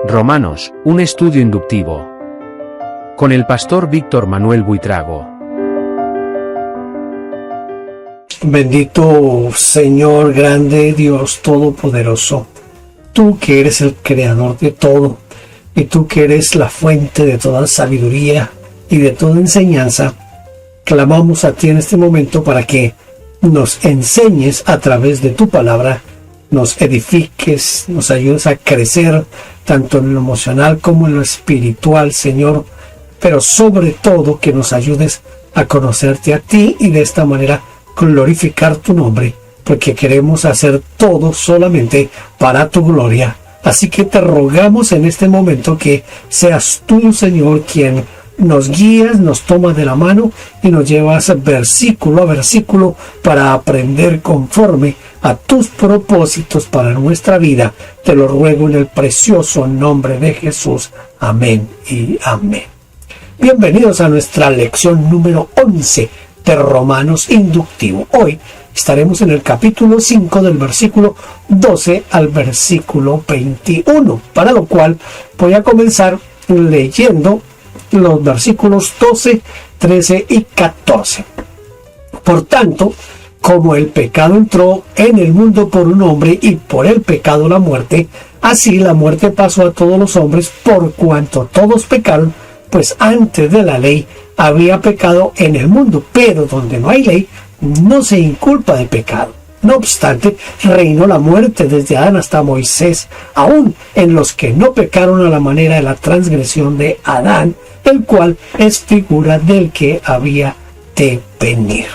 Romanos, un estudio inductivo. Con el pastor Víctor Manuel Buitrago. Bendito Señor, grande Dios Todopoderoso, tú que eres el creador de todo, y tú que eres la fuente de toda sabiduría y de toda enseñanza, clamamos a ti en este momento para que nos enseñes a través de tu palabra, nos edifiques, nos ayudes a crecer tanto en lo emocional como en lo espiritual, Señor, pero sobre todo que nos ayudes a conocerte a ti y de esta manera glorificar tu nombre, porque queremos hacer todo solamente para tu gloria. Así que te rogamos en este momento que seas tú, Señor, quien nos guías, nos tomas de la mano y nos llevas versículo a versículo para aprender conforme a tus propósitos para nuestra vida. Te lo ruego en el precioso nombre de Jesús. Amén y amén. Bienvenidos a nuestra lección número 11 de Romanos Inductivo. Hoy estaremos en el capítulo 5 del versículo 12 al versículo 21, para lo cual voy a comenzar leyendo los versículos 12, 13 y 14. Por tanto, como el pecado entró en el mundo por un hombre y por el pecado la muerte, así la muerte pasó a todos los hombres por cuanto todos pecaron, pues antes de la ley había pecado en el mundo, pero donde no hay ley no se inculpa de pecado. No obstante, reinó la muerte desde Adán hasta Moisés, aún en los que no pecaron a la manera de la transgresión de Adán, el cual es figura del que había de venir.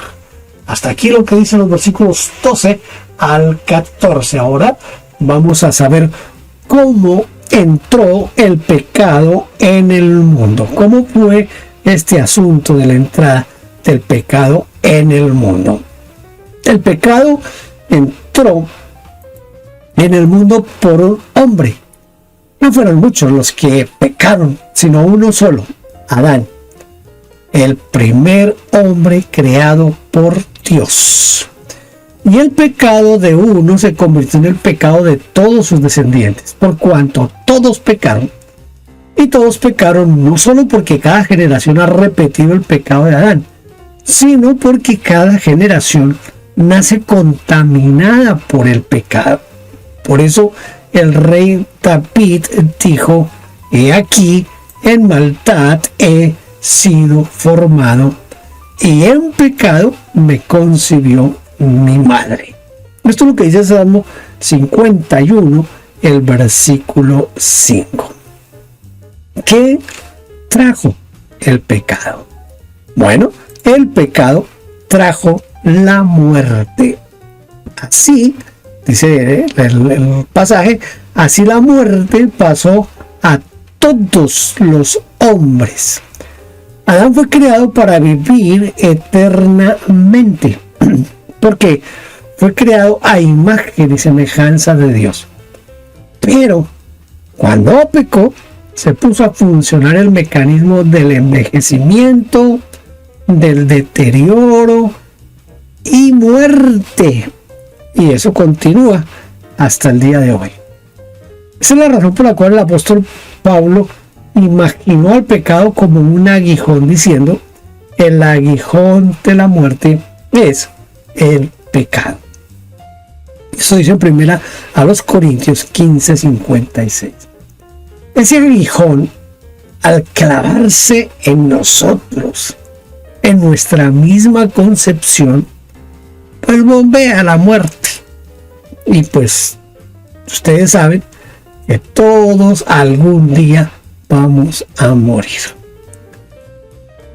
Hasta aquí lo que dicen los versículos 12 al 14. Ahora vamos a saber cómo entró el pecado en el mundo. ¿Cómo fue este asunto de la entrada del pecado en el mundo? El pecado entró en el mundo por un hombre. No fueron muchos los que pecaron, sino uno solo, Adán, el primer hombre creado por Dios. Y el pecado de uno se convirtió en el pecado de todos sus descendientes, por cuanto todos pecaron. Y todos pecaron no solo porque cada generación ha repetido el pecado de Adán, sino porque cada generación nace contaminada por el pecado. Por eso el rey David dijo: he aquí, en maldad he sido formado, y en pecado me concibió mi madre. Esto es lo que dice Salmo 51, el versículo 5. ¿Qué trajo el pecado? Bueno, el pecado trajo la muerte. Así, dice el pasaje, así la muerte pasó a todos los hombres. Adán fue creado para vivir eternamente, porque fue creado a imagen y semejanza de Dios. Pero cuando pecó, se puso a funcionar el mecanismo del envejecimiento, del deterioro y muerte. Y eso continúa hasta el día de hoy. Esa es la razón por la cual el apóstol Pablo imaginó al pecado como un aguijón, diciendo: el aguijón de la muerte es el pecado. Eso dice en primera a los Corintios 15:56. Ese aguijón, al clavarse en nosotros, en nuestra misma concepción, pues bombea la muerte. Y pues ustedes saben que todos algún día vamos a morir.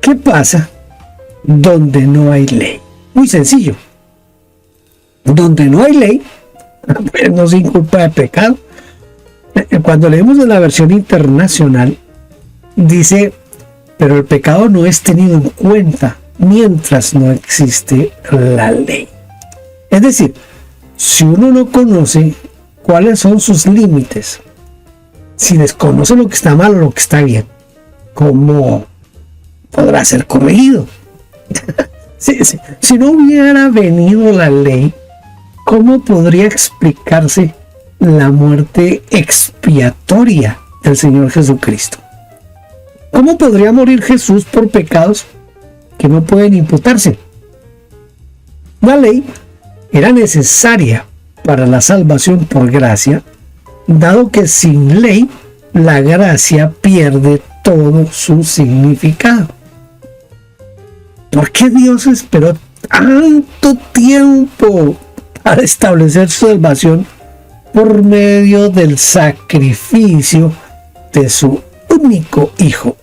¿Qué pasa donde no hay ley? Muy sencillo. Donde no hay ley, pues no se inculpa de pecado. Cuando leemos en la versión internacional, dice: pero el pecado no es tenido en cuenta mientras no existe la ley. Es decir, si uno no conoce cuáles son sus límites, si desconoce lo que está mal o lo que está bien, ¿cómo podrá ser corregido? Si no hubiera venido la ley, ¿cómo podría explicarse la muerte expiatoria el Señor Jesucristo. ¿Cómo podría morir Jesús por pecados que no pueden imputarse? La ley era necesaria para la salvación por gracia, dado que sin ley la gracia pierde todo su significado. ¿Por qué Dios esperó tanto tiempo para establecer su salvación por medio del sacrificio de su único Hijo?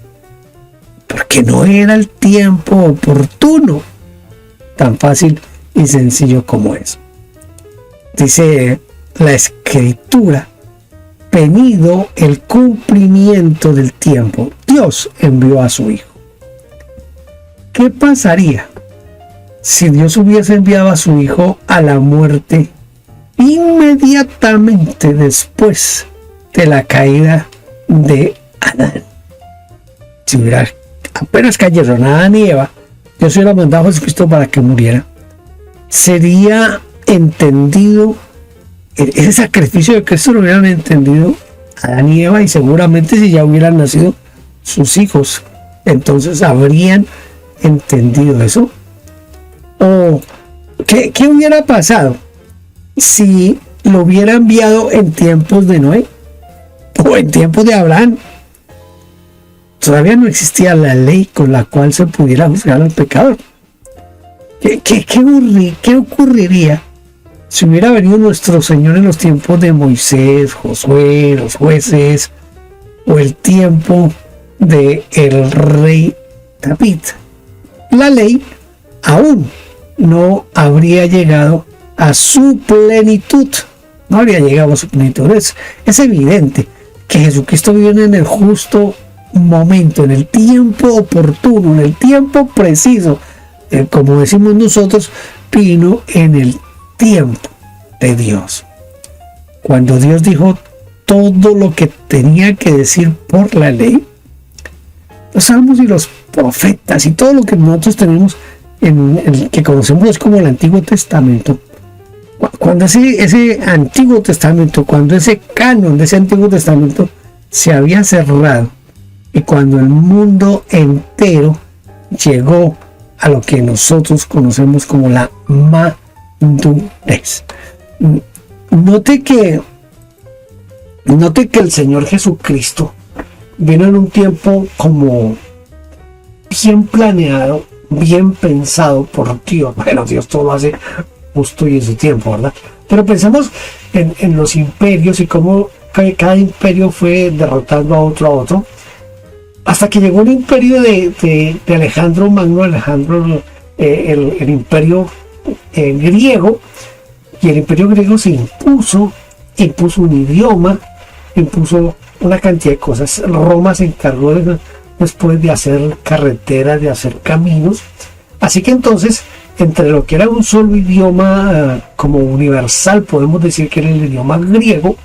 Porque no era el tiempo oportuno, tan fácil y sencillo como eso. Dice la Escritura: venido el cumplimiento del tiempo, Dios envió a su Hijo. ¿Qué pasaría si Dios hubiese enviado a su Hijo a la muerte inmediatamente después de la caída de Adán? Si hubiera apenas cayeron Adán y Eva, Dios hubiera mandado a Jesucristo para que muriera, sería entendido, ese sacrificio de Cristo lo hubieran entendido Adán y Eva, y seguramente si ya hubieran nacido sus hijos, entonces habrían entendido eso. ¿O qué hubiera pasado si lo hubiera enviado en tiempos de Noé o en tiempos de Abraham? Todavía no existía la ley con la cual se pudiera juzgar al pecador. ¿Qué ocurriría si hubiera venido nuestro Señor en los tiempos de Moisés, Josué, los jueces, o el tiempo de el rey David? La ley aún no habría llegado a su plenitud. No habría llegado a su plenitud. Es evidente que Jesucristo viene en el justo momento, en el tiempo oportuno, en el tiempo preciso. Como decimos nosotros, vino en el tiempo de Dios. Cuando Dios dijo todo lo que tenía que decir por la ley, los salmos y los profetas y todo lo que nosotros tenemos en el que conocemos como el Antiguo Testamento, cuando ese Antiguo Testamento, cuando ese canon de ese Antiguo Testamento se había cerrado, y cuando el mundo entero llegó a lo que nosotros conocemos como la madurez. Note que el Señor Jesucristo vino en un tiempo como bien planeado, bien pensado por Dios. Bueno, Dios todo lo hace justo y en su tiempo, ¿verdad? Pero pensemos en los imperios y cómo cada imperio fue derrotando a otro, hasta que llegó el imperio de Alejandro Magno, el imperio griego, y el imperio griego se impuso un idioma, impuso una cantidad de cosas. Roma se encargó después de hacer carreteras, de hacer caminos. Así que entonces, entre lo que era un solo idioma como universal, podemos decir que era el idioma griego,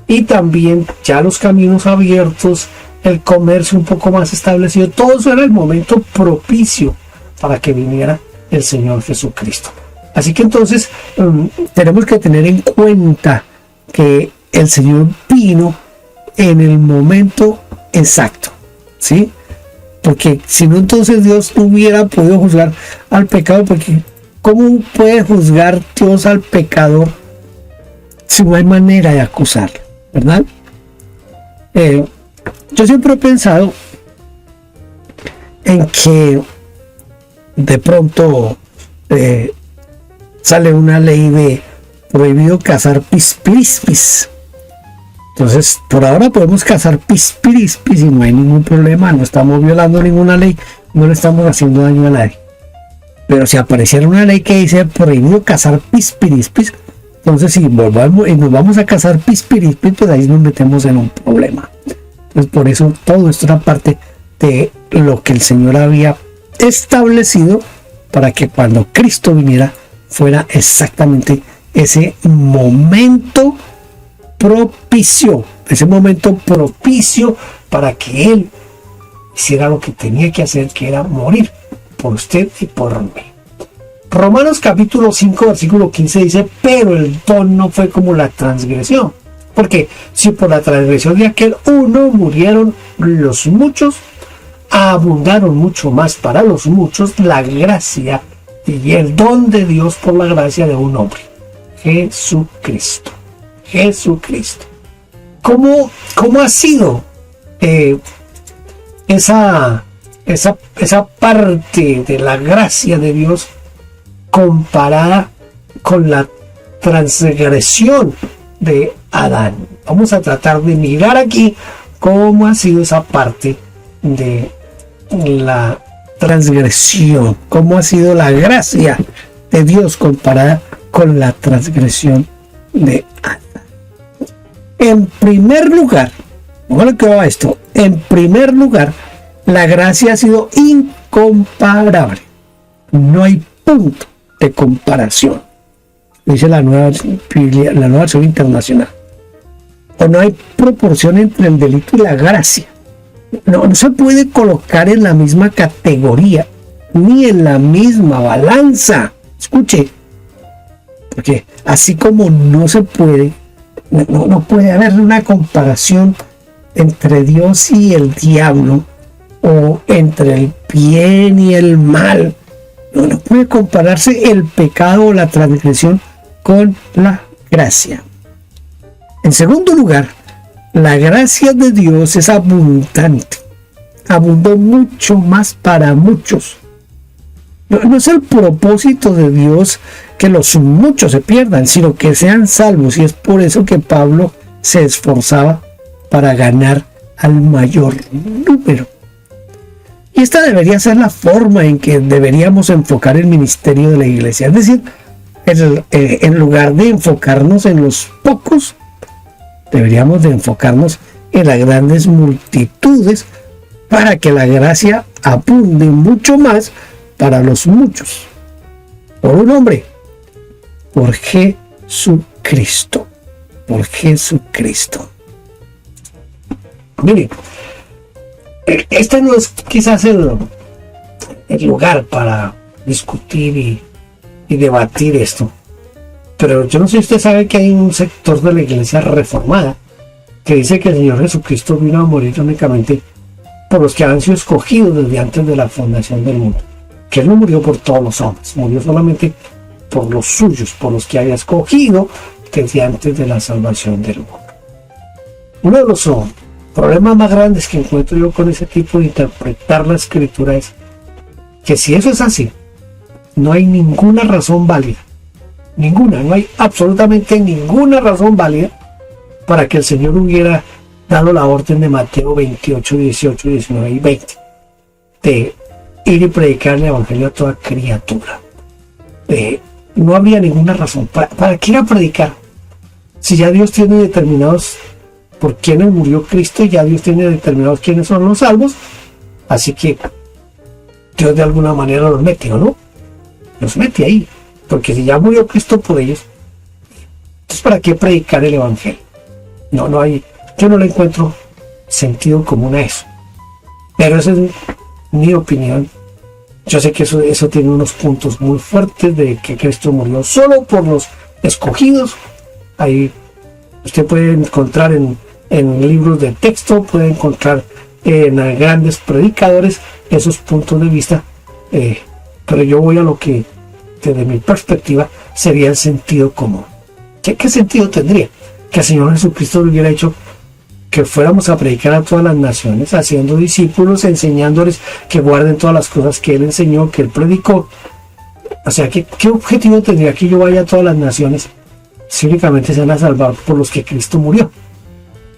y también ya los caminos abiertos, el comercio un poco más establecido, todo eso era el momento propicio para que viniera el Señor Jesucristo. Así que entonces tenemos que tener en cuenta que el Señor vino en el momento exacto, ¿sí? Porque si no, entonces Dios no hubiera podido juzgar al pecado, porque ¿cómo puede juzgar Dios al pecador si no hay manera de acusarlo, verdad? Yo siempre he pensado en que de pronto sale una ley de prohibido cazar pispirispis. Entonces, por ahora podemos cazar pispirispis y no hay ningún problema, no estamos violando ninguna ley, no le estamos haciendo daño a nadie. Pero si apareciera una ley que dice prohibido cazar pispirispis, entonces si volvamos y nos vamos a cazar pispirispis, pues ahí nos metemos en un problema. Entonces, por eso todo esto era parte de lo que el Señor había establecido para que cuando Cristo viniera fuera exactamente ese momento propicio, para que Él hiciera lo que tenía que hacer, que era morir por usted y por mí. Romanos capítulo 5 versículo 15 dice: pero el don no fue como la transgresión. Porque si por la transgresión de aquel uno murieron los muchos, abundaron mucho más para los muchos la gracia y el don de Dios por la gracia de un hombre, Jesucristo. Jesucristo. ¿Cómo ha sido esa parte de la gracia de Dios comparada con la transgresión de Adán? Vamos a tratar de mirar aquí cómo ha sido esa parte de la transgresión, cómo ha sido la gracia de Dios comparada con la transgresión de Adán. En primer lugar, bueno, ¿qué va esto? En primer lugar, la gracia ha sido incomparable. No hay punto de comparación, dice la nueva versión internacional. O no hay proporción entre el delito y la gracia. No se puede colocar en la misma categoría, ni en la misma balanza. Escuche, porque así como no se puede, no puede haber una comparación entre Dios y el diablo, o entre el bien y el mal. No puede compararse el pecado o la transgresión con la gracia. En segundo lugar, la gracia de Dios es abundante. Abundó mucho más para muchos. No es el propósito de Dios que los muchos se pierdan, sino que sean salvos. Y es por eso que Pablo se esforzaba para ganar al mayor número. Y esta debería ser la forma en que deberíamos enfocar el ministerio de la iglesia. Es decir, en lugar de enfocarnos en los pocos, deberíamos de enfocarnos en las grandes multitudes para que la gracia abunde mucho más para los muchos. Por un hombre, por Jesucristo. Por Jesucristo. Miren, este no es quizás el lugar para discutir y debatir esto, pero yo no sé si usted sabe que hay un sector de la iglesia reformada que dice que el Señor Jesucristo vino a morir únicamente por los que han sido escogidos desde antes de la fundación del mundo, que Él no murió por todos los hombres, murió solamente por los suyos, por los que había escogido desde antes de la salvación del mundo. Uno de los problemas más grandes que encuentro yo con ese tipo de interpretar la escritura es que si eso es así, no hay ninguna razón válida, no hay absolutamente ninguna razón válida para que el Señor hubiera dado la orden de Mateo 28, 18, 19 y 20 de ir y predicar el evangelio a toda criatura. No habría ninguna razón. ¿Para qué ir a predicar? Si ya Dios tiene determinados por quienes murió Cristo, y ya Dios tiene determinados quiénes son los salvos, así que Dios de alguna manera los mete, ¿o no? Los mete ahí, porque si ya murió Cristo por ellos, entonces ¿para qué predicar el evangelio? No hay, yo no le encuentro sentido común a eso, pero esa es mi opinión. Yo sé que eso tiene unos puntos muy fuertes de que Cristo murió solo por los escogidos. Ahí usted puede encontrar en libros de texto, puede encontrar en grandes predicadores esos puntos de vista, pero yo voy a lo que desde mi perspectiva sería el sentido común. ¿Qué sentido tendría que el Señor Jesucristo le hubiera hecho que fuéramos a predicar a todas las naciones, haciendo discípulos, enseñándoles que guarden todas las cosas que Él enseñó, que Él predicó? O sea, ¿qué objetivo tendría que yo vaya a todas las naciones si únicamente se van a salvar por los que Cristo murió?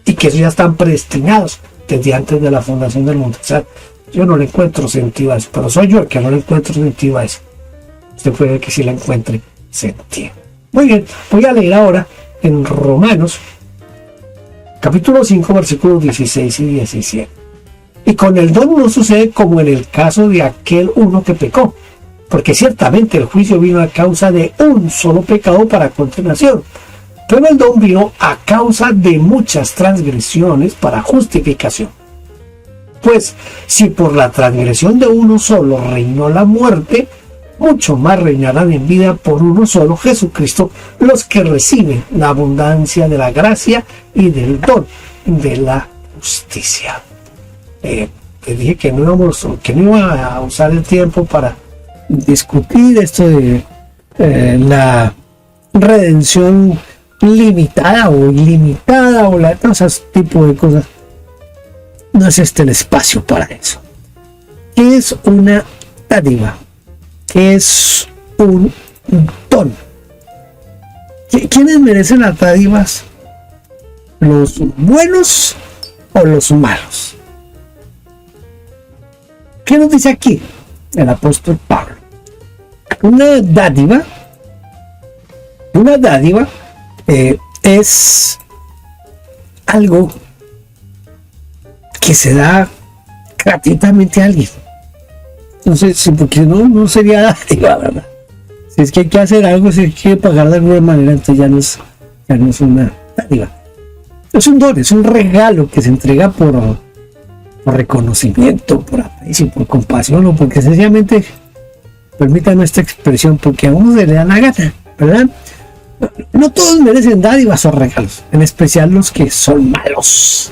Y que esos ya están predestinados desde antes de la fundación del mundo. O sea, yo no le encuentro sentido a eso, pero soy yo el que no le encuentro sentido a eso. Usted puede que sí le encuentre sentido. Muy bien, voy a leer ahora en Romanos, capítulo 5, versículos 16 y 17. Y con el don no sucede como en el caso de aquel uno que pecó, porque ciertamente el juicio vino a causa de un solo pecado para condenación, pero el don vino a causa de muchas transgresiones para justificación. Pues si por la transgresión de uno solo reinó la muerte, mucho más reinarán en vida por uno solo, Jesucristo, los que reciben la abundancia de la gracia y del don de la justicia. Te dije que no iba a usar el tiempo para discutir esto de la redención limitada o ilimitada o todo ese tipo de cosas. No es este el espacio para eso. ¿Qué es una dádiva? ¿Qué es un don? ¿Quiénes merecen las dádivas? ¿Los buenos o los malos? ¿Qué nos dice aquí el apóstol Pablo? Una dádiva es algo que se da gratuitamente a alguien. Entonces, porque no sería dádiva, ¿verdad? Si es que hay que hacer algo, si hay que pagar de alguna manera, entonces ya no es una dádiva. Es un don, es un regalo que se entrega por reconocimiento, por aprecio, por compasión o porque sencillamente, permítanme esta expresión, porque a uno se le da la gana, ¿verdad? No todos merecen dádivas o regalos, en especial los que son malos.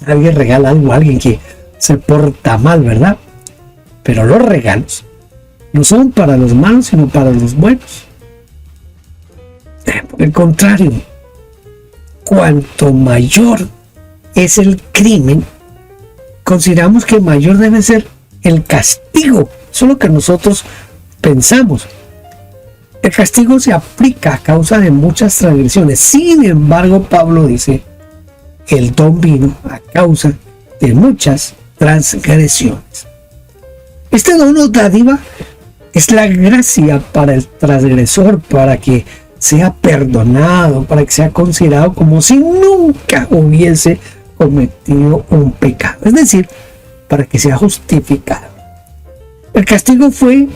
Alguien regala algo a alguien que se porta mal, ¿verdad? Pero los regalos no son para los malos, sino para los buenos. Por el contrario, cuanto mayor es el crimen, consideramos que mayor debe ser el castigo. Eso es lo que nosotros pensamos. El castigo se aplica a causa de muchas transgresiones. Sin embargo, Pablo dice, el don vino a causa de muchas transgresiones. Este don o dádiva es la gracia para el transgresor, para que sea perdonado, para que sea considerado como si nunca hubiese cometido un pecado. Es decir, para que sea justificado. El castigo fue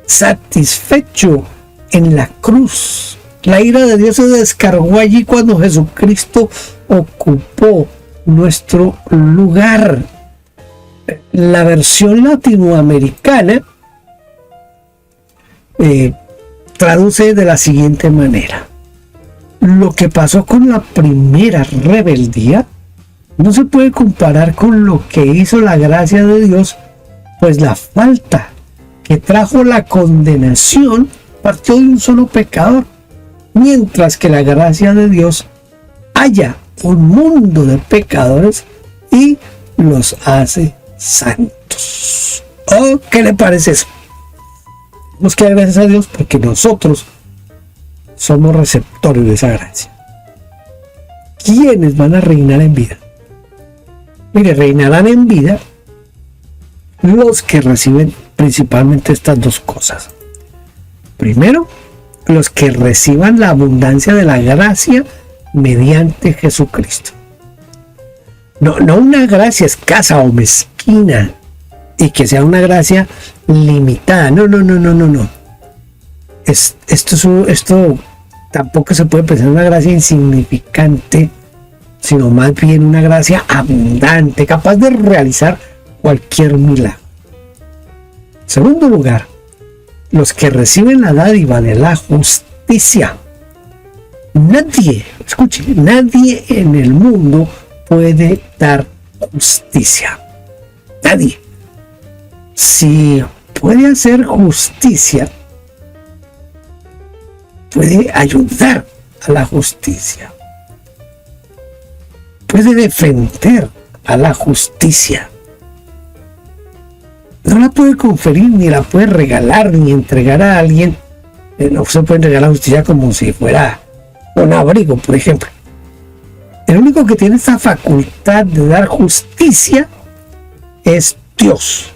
satisfecho en la cruz. La ira de Dios se descargó allí cuando Jesucristo ocupó nuestro lugar. La versión latinoamericana traduce de la siguiente manera: lo que pasó con la primera rebeldía no se puede comparar con lo que hizo la gracia de Dios, pues la falta que trajo la condenación partió de un solo pecador, mientras que la gracia de Dios halla un mundo de pecadores y los hace santos. ¿Oh, qué le parece eso? Tenemos que dar gracias a Dios porque nosotros somos receptores de esa gracia. ¿Quiénes van a reinar en vida? Mire, reinarán en vida los que reciben principalmente estas dos cosas. Primero, los que reciban la abundancia de la gracia mediante Jesucristo. No una gracia escasa o mezquina y que sea una gracia limitada. No. Esto tampoco se puede pensar en una gracia insignificante, sino más bien una gracia abundante, capaz de realizar cualquier milagro. En segundo lugar, los que reciben la dádiva de la justicia. Nadie en el mundo puede dar justicia. Nadie. Si puede hacer justicia, puede ayudar a la justicia, puede defender a la justicia. No la puede conferir, ni la puede regalar, ni entregar a alguien. No se puede regalar justicia como si fuera un abrigo, por ejemplo. El único que tiene esta facultad de dar justicia es Dios.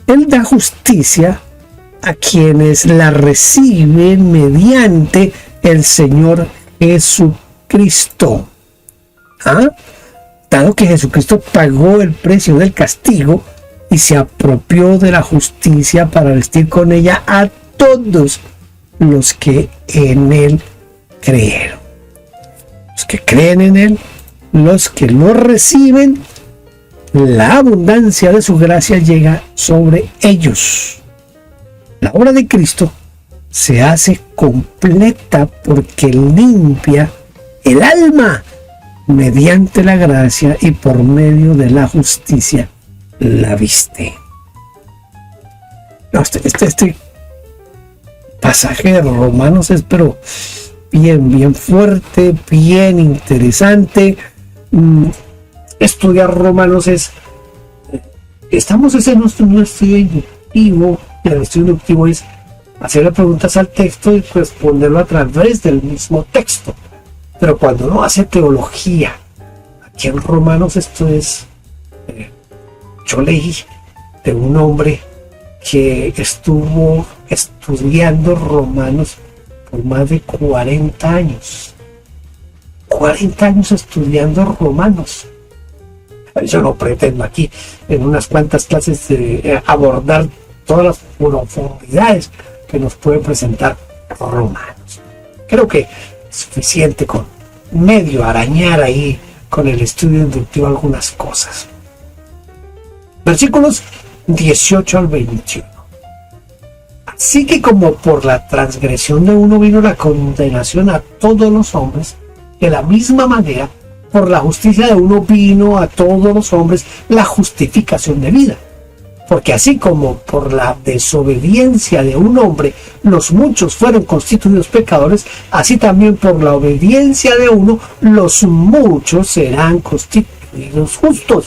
Él da justicia a quienes la reciben mediante el Señor Jesucristo. Dado que Jesucristo pagó el precio del castigo y se apropió de la justicia para vestir con ella a todos los que en Él creyeron. Los que creen en Él, los que lo reciben, la abundancia de su gracia llega sobre ellos. La obra de Cristo se hace completa porque limpia el alma mediante la gracia y por medio de la justicia la viste. No, este pasaje de Romanos es pero bien fuerte, bien interesante. Estudiar Romanos estamos en nuestro estudio inductivo, y el estudio inductivo es hacerle preguntas al texto y responderlo a través del mismo texto. Pero cuando uno hace teología, aquí en Romanos esto es, yo leí de un hombre que estuvo estudiando Romanos por más de 40 años. 40 años estudiando Romanos. Yo no pretendo aquí en unas cuantas clases abordar todas las profundidades que nos puede presentar Romanos. Creo que es suficiente con medio arañar ahí con el estudio inductivo algunas cosas. Versículos 18 al 21. Así que como por la transgresión de uno vino la condenación a todos los hombres, de la misma manera, por la justicia de uno vino a todos los hombres la justificación de vida. Porque así como por la desobediencia de un hombre los muchos fueron constituidos pecadores, así también por la obediencia de uno los muchos serán constituidos justos.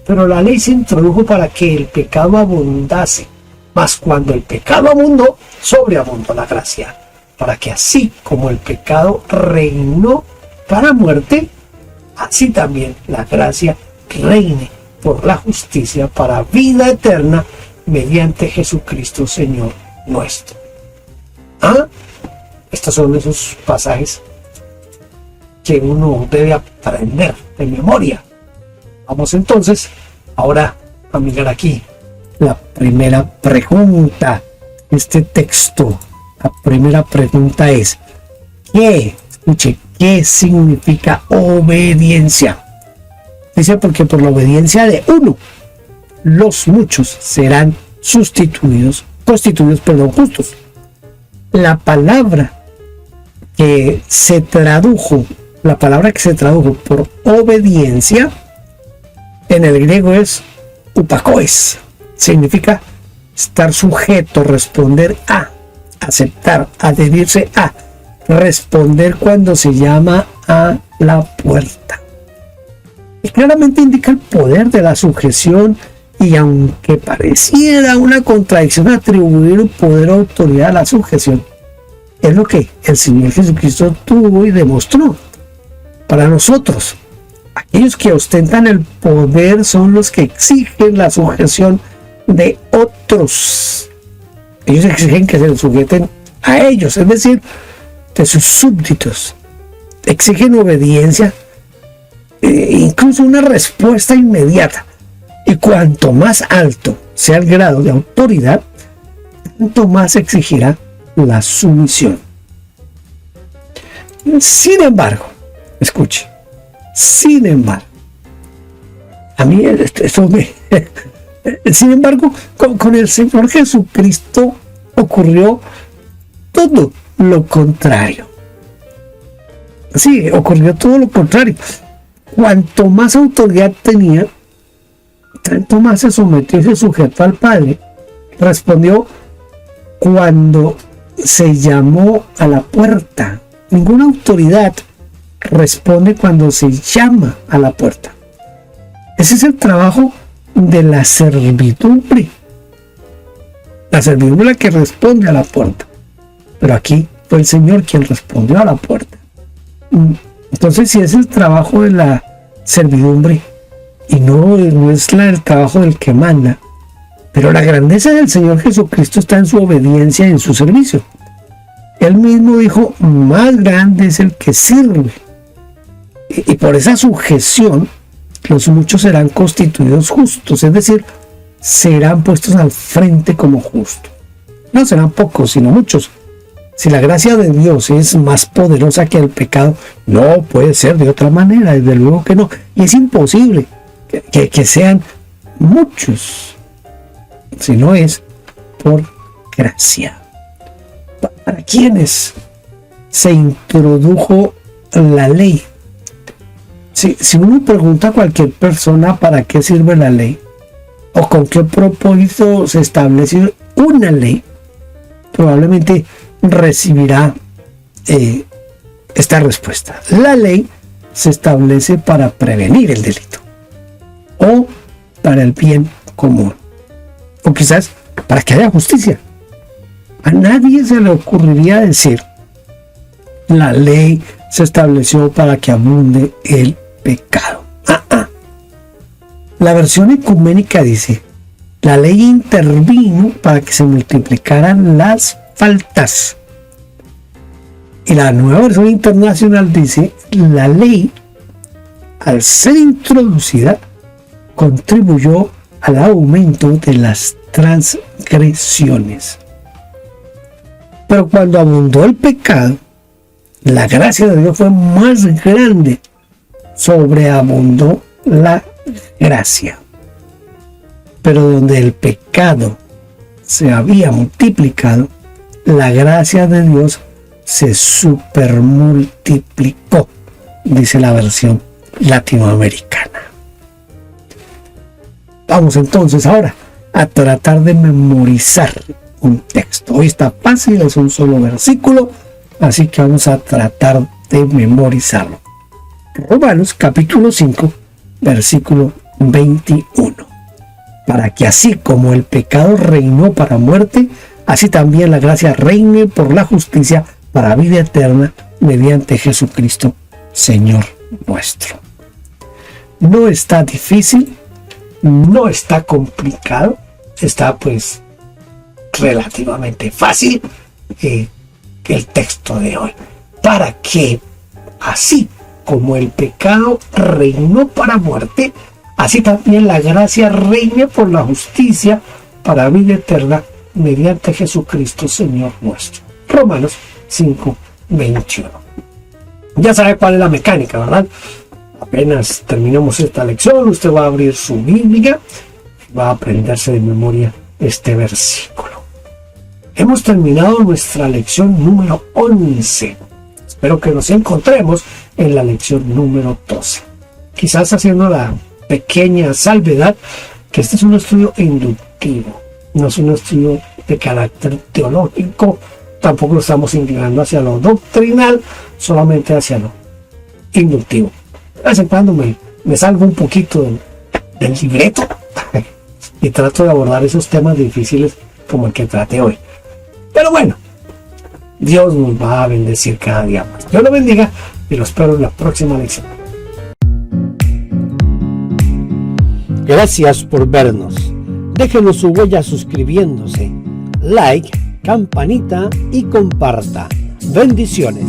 Pero la ley se introdujo para que el pecado abundase, mas cuando el pecado abundó, sobreabundó la gracia, para que así como el pecado reinó para muerte, así también la gracia reine por la justicia para vida eterna mediante Jesucristo Señor nuestro. Estos son esos pasajes que uno debe aprender de memoria. Vamos entonces ahora a mirar aquí la primera pregunta. Este texto, la primera pregunta es: ¿qué significa obediencia? Dice, porque por la obediencia de uno, los muchos serán constituidos justos. La palabra que se tradujo por obediencia, en el griego es upakoes. Significa estar sujeto, responder a, aceptar, adherirse a, responder cuando se llama a la puerta. Y claramente indica el poder de la sujeción, y aunque pareciera una contradicción atribuir poder o autoridad a la sujeción, es lo que el Señor Jesucristo tuvo y demostró. Para nosotros, aquellos que ostentan el poder son los que exigen la sujeción de otros. Ellos exigen que se les sujeten a ellos, es decir, de sus súbditos. Exigen obediencia, incluso una respuesta inmediata. Y cuanto más alto sea el grado de autoridad, tanto más exigirá la sumisión. Sin embargo, escuche, a mí esto me... Sin embargo, con el Señor Jesucristo ocurrió todo lo contrario. Sí, ocurrió todo lo contrario. Cuanto más autoridad tenía, tanto más se sometió y se sujetó al Padre. Respondió cuando se llamó a la puerta. Ninguna autoridad responde cuando se llama a la puerta. Ese es el trabajo de la servidumbre. La servidumbre que responde a la puerta. Pero aquí fue el Señor quien respondió a la puerta. Entonces, si es el trabajo de la servidumbre y no es el trabajo del que manda, pero la grandeza del Señor Jesucristo está en su obediencia y en su servicio. Él mismo dijo: más grande es el que sirve. Y por esa sujeción, los muchos serán constituidos justos, es decir, serán puestos al frente como justos. No serán pocos, sino muchos. Si la gracia de Dios es más poderosa que el pecado, no puede ser de otra manera, desde luego que no. Y es imposible que sean muchos, si no es por gracia. ¿Para quiénes se introdujo la ley? Si uno pregunta a cualquier persona para qué sirve la ley o con qué propósito se establece una ley, probablemente recibirá esta respuesta. La ley se establece para prevenir el delito o para el bien común o quizás para que haya justicia. A nadie se le ocurriría decir la ley se estableció para que abunde el pecado. La versión ecuménica dice la ley intervino para que se multiplicaran las faltas. Y la nueva versión internacional dice la ley, al ser introducida, contribuyó al aumento de las transgresiones. Pero cuando abundó el pecado, la gracia de Dios fue más grande, sobreabundó la gracia. Pero donde el pecado se había multiplicado, la gracia de Dios se supermultiplicó, dice la versión latinoamericana. Vamos entonces ahora a tratar de memorizar un texto. Hoy está fácil, es un solo versículo, así que vamos a tratar de memorizarlo. Romanos capítulo 5, versículo 21. Para que así como el pecado reinó para muerte, así también la gracia reine por la justicia para vida eterna mediante Jesucristo, Señor nuestro. No está difícil, no está complicado, está pues relativamente fácil el texto de hoy. Para que así como el pecado reinó para muerte, así también la gracia reine por la justicia para vida eterna mediante Jesucristo, Señor nuestro. Romanos 5, 21. Ya sabe cuál es la mecánica, ¿verdad? Apenas terminamos esta lección, usted va a abrir su Biblia, va a aprenderse de memoria este versículo. Hemos terminado nuestra lección número 11. Espero que nos encontremos en la lección número 12. Quizás haciendo la pequeña salvedad que este es un estudio inductivo, no es un estudio de carácter teológico, tampoco lo estamos inclinando hacia lo doctrinal, solamente hacia lo inductivo. De vez en cuando me salgo un poquito del libreto y trato de abordar esos temas difíciles como el que trate hoy. Pero bueno, Dios nos va a bendecir cada día más. Dios lo bendiga y lo espero en la próxima lección. Gracias por vernos. Déjenos su huella suscribiéndose, like, campanita y comparta. Bendiciones.